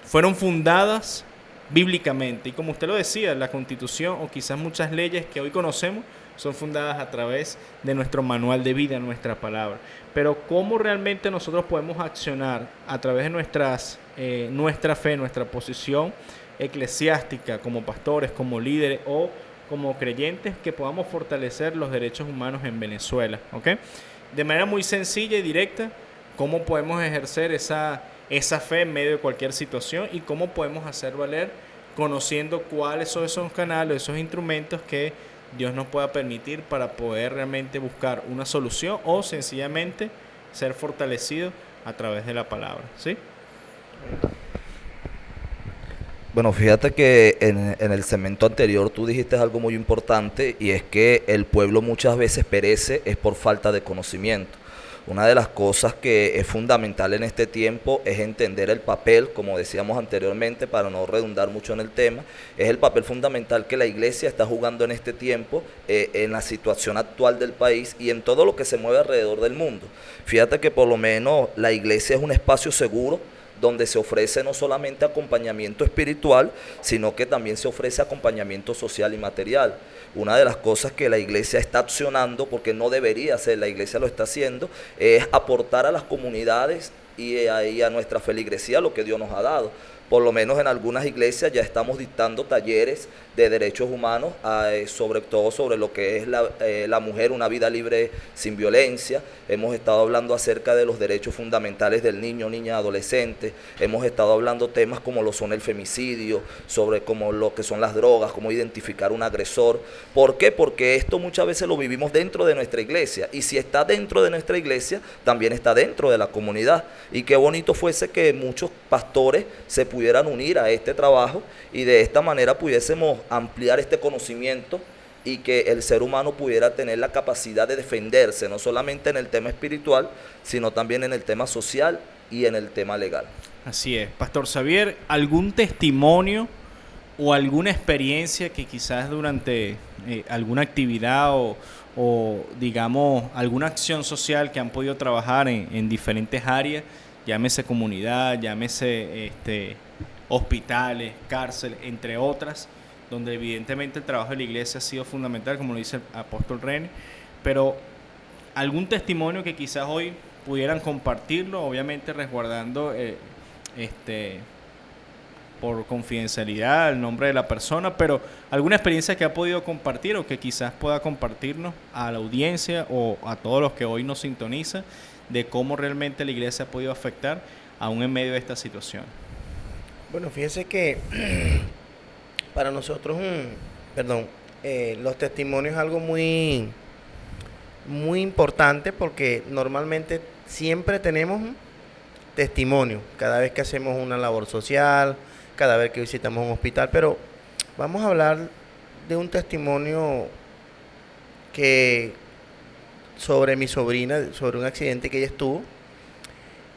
fueron fundadas bíblicamente. Y como usted lo decía, la Constitución o quizás muchas leyes que hoy conocemos son fundadas a través de nuestro manual de vida, nuestra palabra. Pero ¿cómo realmente nosotros podemos accionar a través de nuestra fe, nuestra posición eclesiástica como pastores, como líderes o como creyentes, que podamos fortalecer los derechos humanos en Venezuela? ¿Ok? De manera muy sencilla y directa, cómo podemos ejercer esa fe en medio de cualquier situación y cómo podemos hacer valer conociendo cuáles son esos canales, esos instrumentos que Dios nos pueda permitir para poder realmente buscar una solución o sencillamente ser fortalecido a través de la palabra, ¿sí? Bueno, fíjate que en el segmento anterior tú dijiste algo muy importante y es que el pueblo muchas veces perece es por falta de conocimiento. Una de las cosas que es fundamental en este tiempo es entender el papel, como decíamos anteriormente, para no redundar mucho en el tema, es el papel fundamental que la iglesia está jugando en este tiempo, en la situación actual del país y en todo lo que se mueve alrededor del mundo. Fíjate que por lo menos la iglesia es un espacio seguro, donde se ofrece no solamente acompañamiento espiritual, sino que también se ofrece acompañamiento social y material. Una de las cosas que la iglesia está accionando, porque no debería hacer, la iglesia lo está haciendo, es aportar a las comunidades y a nuestra feligresía lo que Dios nos ha dado. Por lo menos en algunas iglesias ya estamos dictando talleres de derechos humanos, sobre todo sobre lo que es la mujer, una vida libre sin violencia. Hemos estado hablando acerca de los derechos fundamentales del niño, niña, adolescente. Hemos estado hablando temas como lo son el femicidio, sobre como lo que son las drogas, cómo identificar un agresor. ¿Por qué? Porque esto muchas veces lo vivimos dentro de nuestra iglesia. Y si está dentro de nuestra iglesia, también está dentro de la comunidad. Y qué bonito fuese que muchos pastores se pudieran unir a este trabajo y de esta manera pudiésemos ampliar este conocimiento y que el ser humano pudiera tener la capacidad de defenderse, no solamente en el tema espiritual, sino también en el tema social y en el tema legal. Así es. Pastor Xavier, ¿algún testimonio o alguna experiencia que quizás durante alguna actividad o digamos alguna acción social que han podido trabajar en diferentes áreas, llámese comunidad, llámese hospitales, cárcel, entre otras, donde evidentemente el trabajo de la iglesia ha sido fundamental, como lo dice el apóstol René, pero algún testimonio que quizás hoy pudieran compartirlo, obviamente resguardando por confidencialidad el nombre de la persona, pero alguna experiencia que ha podido compartir o que quizás pueda compartirnos a la audiencia o a todos los que hoy nos sintonizan de cómo realmente la iglesia ha podido afectar aún en medio de esta situación. Bueno, fíjense que para nosotros, los testimonios es algo muy, muy importante porque normalmente siempre tenemos un testimonio cada vez que hacemos una labor social, cada vez que visitamos un hospital, pero vamos a hablar de un testimonio que sobre mi sobrina, sobre un accidente que ella estuvo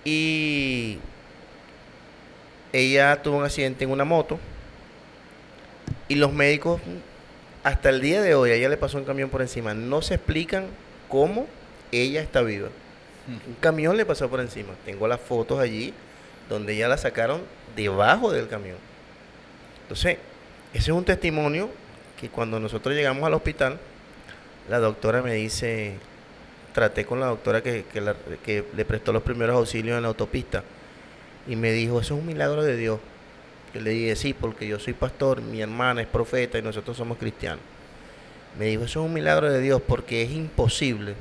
y ella tuvo un accidente en una moto y los médicos hasta el día de hoy, a ella le pasó un camión por encima, no se explican cómo ella está viva. Un camión le pasó por encima. Tengo las fotos allí donde ella la sacaron debajo del camión. Entonces, ese es un testimonio que cuando nosotros llegamos al hospital, la doctora me dice, traté con la doctora que le prestó los primeros auxilios en la autopista y me dijo, eso es un milagro de Dios. Yo le dije, sí, porque yo soy pastor, mi hermana es profeta y nosotros somos cristianos. Me dijo, eso es un milagro de Dios porque es imposible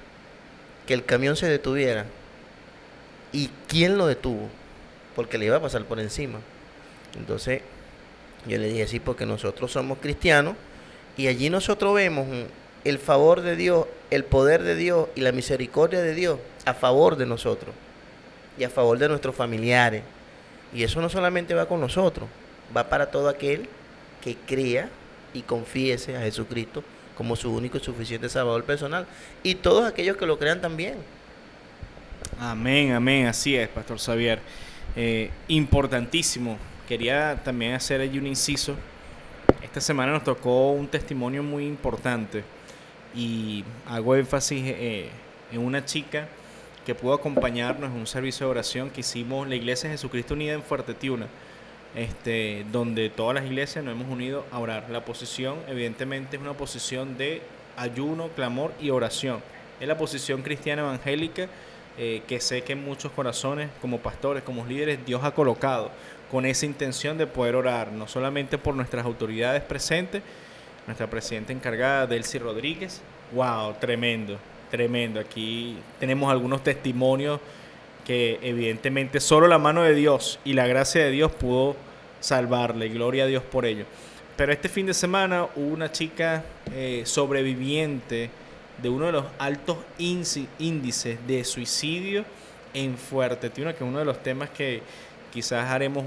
que el camión se detuviera. ¿Y quién lo detuvo? Porque le iba a pasar por encima. Entonces, yo le dije, sí, porque nosotros somos cristianos y allí nosotros vemos el favor de Dios, el poder de Dios y la misericordia de Dios a favor de nosotros y a favor de nuestros familiares. Y eso no solamente va con nosotros, va para todo aquel que crea y confiese a Jesucristo como su único y suficiente Salvador personal, y todos aquellos que lo crean también. Amén, amén, así es, Pastor Xavier. Importantísimo. Quería también hacer allí un inciso. Esta semana nos tocó un testimonio muy importante y hago énfasis en una chica que pudo acompañarnos en un servicio de oración que hicimos la Iglesia de Jesucristo Unida en Fuerte Tiuna, donde todas las iglesias nos hemos unido a orar. La posición evidentemente es una posición de ayuno, clamor y oración. Es la posición cristiana evangélica que sé que en muchos corazones, como pastores, como líderes, Dios ha colocado con esa intención de poder orar, no solamente por nuestras autoridades presentes, nuestra presidenta encargada, Delcy Rodríguez. ¡Wow! Tremendo, tremendo. Aquí tenemos algunos testimonios que evidentemente solo la mano de Dios y la gracia de Dios pudo salvarle, gloria a Dios por ello. Pero este fin de semana hubo una chica sobreviviente de uno de los altos índices de suicidio en Fuerte Tiuna, que es uno de los temas que quizás haremos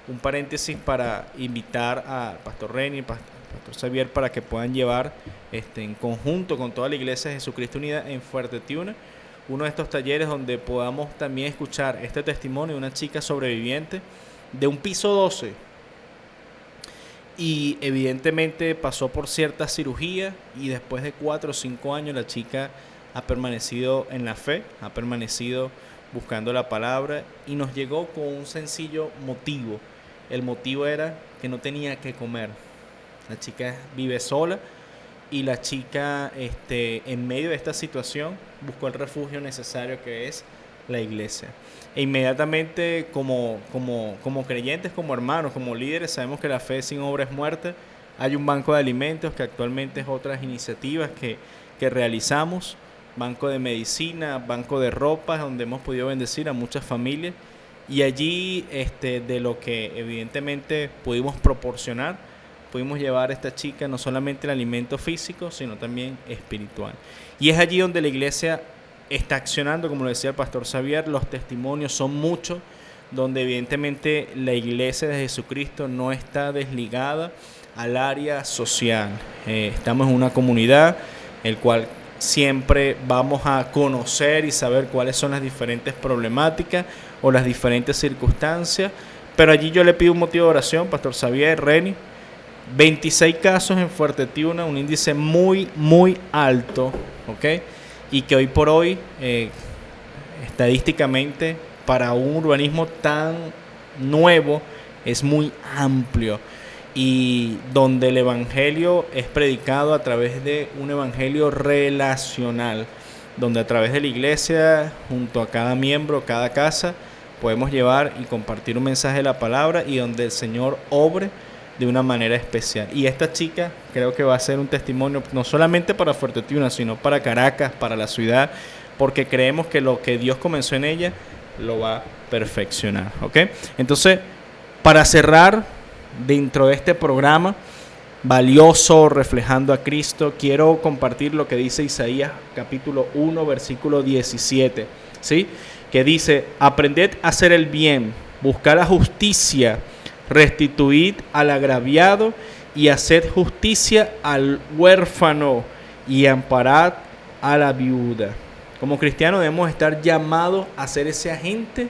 un paréntesis para invitar a Pastor Reni, Pastor Xavier, para que puedan llevar en conjunto con toda la Iglesia de Jesucristo Unida en Fuerte Tiuna uno de estos talleres donde podamos también escuchar este testimonio de una chica sobreviviente de un piso 12 y evidentemente pasó por cierta cirugía y después de 4 o 5 años la chica ha permanecido en la fe, ha permanecido buscando la palabra y nos llegó con un sencillo motivo. El motivo era que no tenía que comer. La chica vive sola y la chica en medio de esta situación buscó el refugio necesario que es la iglesia. E inmediatamente como creyentes, como hermanos, como líderes, sabemos que la fe sin obra es muerte. Hay un banco de alimentos que actualmente es otras iniciativas que realizamos, banco de medicina, banco de ropa, donde hemos podido bendecir a muchas familias. Y allí de lo que evidentemente pudimos proporcionar, pudimos llevar a esta chica no solamente el alimento físico, sino también espiritual. Y es allí donde la iglesia está accionando, como lo decía el pastor Xavier, los testimonios son muchos, donde evidentemente la iglesia de Jesucristo no está desligada al área social. Estamos en una comunidad, el cual siempre vamos a conocer y saber cuáles son las diferentes problemáticas o las diferentes circunstancias, pero allí yo le pido un motivo de oración, pastor Xavier, Reni. 26 casos en Fuerte Tiuna, un índice muy, muy alto, ¿ok? Y que hoy por hoy, estadísticamente, para un urbanismo tan nuevo, es muy amplio. Y donde el evangelio es predicado a través de un evangelio relacional, donde a través de la iglesia, junto a cada miembro, cada casa, podemos llevar y compartir un mensaje de la palabra y donde el Señor obre de una manera especial. Y esta chica creo que va a ser un testimonio no solamente para Fuerte Tiuna, sino para Caracas, para la ciudad, porque creemos que lo que Dios comenzó en ella lo va a perfeccionar, ¿ok? Entonces, para cerrar dentro de este programa valioso, reflejando a Cristo, quiero compartir lo que dice Isaías capítulo 1, versículo 17, ¿sí? Que dice: aprended a hacer el bien, buscad la justicia, restituid al agraviado y haced justicia al huérfano y amparad a la viuda. Como cristianos debemos estar llamados a ser ese agente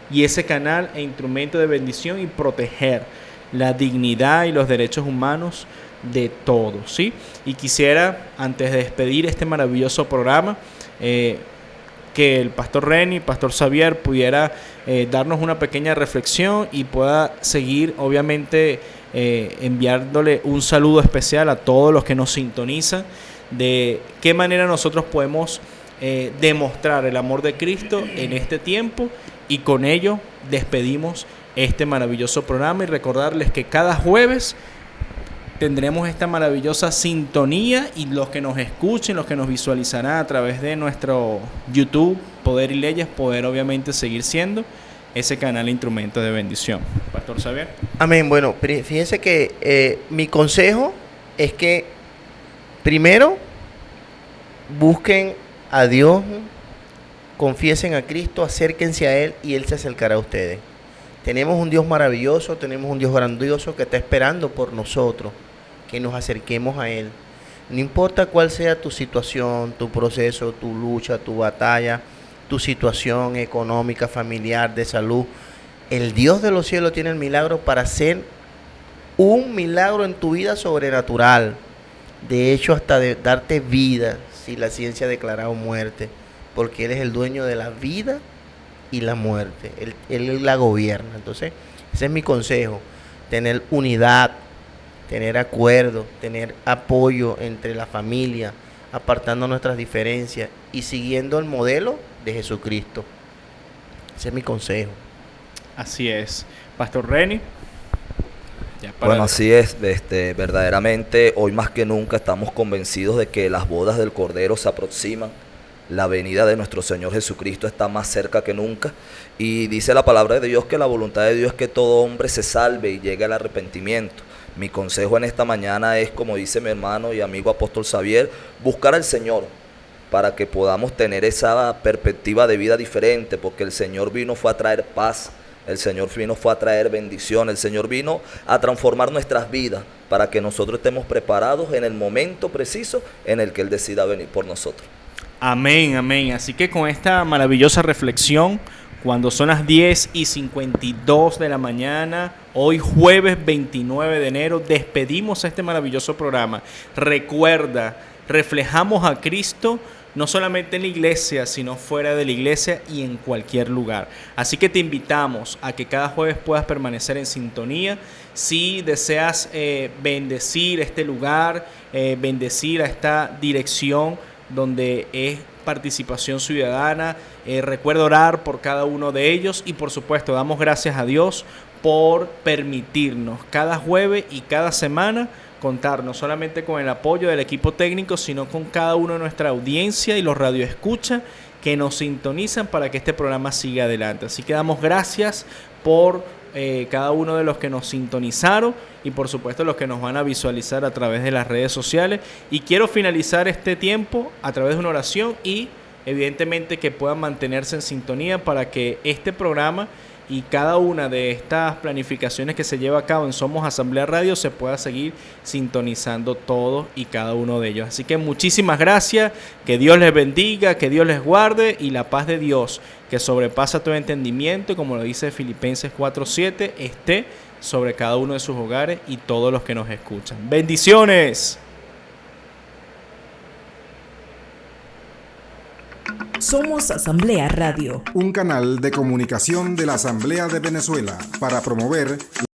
y ese canal e instrumento de bendición y proteger la dignidad y los derechos humanos de todos, ¿sí? Y quisiera, antes de despedir este maravilloso programa, que el pastor Reni, pastor Xavier pudiera darnos una pequeña reflexión y pueda seguir, obviamente, enviándole un saludo especial a todos los que nos sintonizan, de qué manera nosotros podemos demostrar el amor de Cristo en este tiempo, y con ello despedimos este maravilloso programa y recordarles que cada jueves tendremos esta maravillosa sintonía, y los que nos escuchen, los que nos visualizarán a través de nuestro YouTube, Poder y Leyes, poder obviamente seguir siendo ese canal e instrumento de bendición. Pastor Xavier. Amén. Bueno, fíjense que mi consejo es que primero busquen a Dios, confiesen a Cristo, acérquense a Él y Él se acercará a ustedes. Tenemos un Dios maravilloso, tenemos un Dios grandioso que está esperando por nosotros, que nos acerquemos a Él. No importa cuál sea tu situación, tu proceso, tu lucha, tu batalla, tu situación económica, familiar, de salud, el Dios de los cielos tiene el milagro para hacer un milagro en tu vida sobrenatural. De hecho, hasta de darte vida si la ciencia ha declarado muerte, porque Él es el dueño de la vida y la muerte. Él la gobierna. Entonces, ese es mi consejo: tener unidad, tener acuerdo, tener apoyo entre la familia, apartando nuestras diferencias y siguiendo el modelo de Jesucristo. Ese es mi consejo. Así es. Pastor Reni. Bueno, así es. Verdaderamente, hoy más que nunca estamos convencidos de que las bodas del Cordero se aproximan. La venida de nuestro Señor Jesucristo está más cerca que nunca, y dice la palabra de Dios que la voluntad de Dios es que todo hombre se salve y llegue al arrepentimiento. Mi consejo en esta mañana es, como dice mi hermano y amigo apóstol Xavier, buscar al Señor para que podamos tener esa perspectiva de vida diferente, porque el Señor fue a traer paz, El Señor fue a traer bendición, el Señor vino a transformar nuestras vidas para que nosotros estemos preparados en el momento preciso en el que Él decida venir por nosotros. Amén, amén. Así que con esta maravillosa reflexión, cuando son las 10:52 de la mañana, hoy jueves 29 de enero, despedimos este maravilloso programa. Recuerda, reflejamos a Cristo no solamente en la iglesia, sino fuera de la iglesia y en cualquier lugar. Así que te invitamos a que cada jueves puedas permanecer en sintonía. Si deseas bendecir este lugar, bendecir a esta dirección donde es participación ciudadana, recuerda orar por cada uno de ellos y por supuesto damos gracias a Dios por permitirnos cada jueves y cada semana contar no solamente con el apoyo del equipo técnico, sino con cada uno de nuestra audiencia y los radioescuchas que nos sintonizan para que este programa siga adelante. Así que damos gracias por cada uno de los que nos sintonizaron y por supuesto los que nos van a visualizar a través de las redes sociales. Y quiero finalizar este tiempo a través de una oración y evidentemente que puedan mantenerse en sintonía para que este programa y cada una de estas planificaciones que se lleva a cabo en Somos Asamblea Radio se pueda seguir sintonizando todos y cada uno de ellos. Así que muchísimas gracias, que Dios les bendiga, que Dios les guarde y la paz de Dios, que sobrepasa todo entendimiento, como lo dice Filipenses 4:7, esté sobre cada uno de sus hogares y todos los que nos escuchan. ¡Bendiciones! Somos Asamblea Radio. Un canal de comunicación de la Asamblea de Venezuela para promover